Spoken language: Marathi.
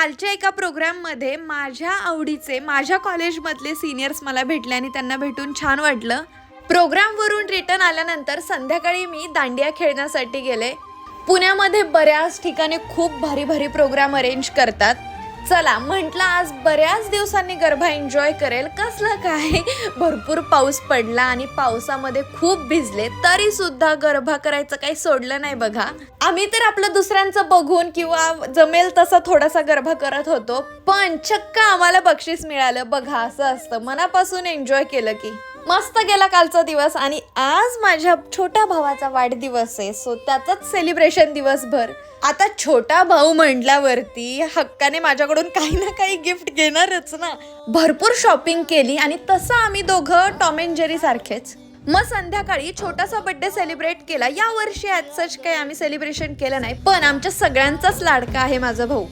कालच्या एका प्रोग्राममध्ये माझ्या आवडीचे माझ्या कॉलेजमधले सिनियर्स मला भेटले आणि त्यांना भेटून छान वाटलं. प्रोग्रामवरून रिटर्न आल्यानंतर संध्याकाळी मी दांडिया खेळण्यासाठी गेले. पुण्यामध्ये बऱ्याच ठिकाणी खूप भारी भारी प्रोग्राम अरेंज करतात. चला म्हटलं आज बऱ्याच दिवसांनी गरबा एन्जॉय करेल. कसलं काय, भरपूर पाऊस पडला आणि पावसामध्ये खूप भिजले तरी सुद्धा गरबा करायचं काही सोडलं नाही बघा. आम्ही तर आपलं दुसऱ्यांचं बघून किंवा जमेल तसा थोडासा गरबा करत होतो, पण चक्क आम्हाला बक्षीस मिळालं बघा. असं असतं, मनापासून एन्जॉय केलं की मस्त गेला कालचा दिवस. आणि आज माझ्या छोट्या भावाचा वाढदिवस आहे, सो त्याचंच सेलिब्रेशन दिवसभर. आता छोटा भाऊ म्हटल्यावरती हक्काने माझ्याकडून काही ना काही गिफ्ट घेणारच ना. भरपूर शॉपिंग केली आणि तसं आम्ही दोघं टॉम अँड जेरी सारखेच. मग संध्याकाळी छोटासा बर्थडे सेलिब्रेट केला. या वर्षी ॲज सच काही आम्ही सेलिब्रेशन केलं नाही, पण आमच्या सगळ्यांचाच लाडका आहे माझा भाऊ.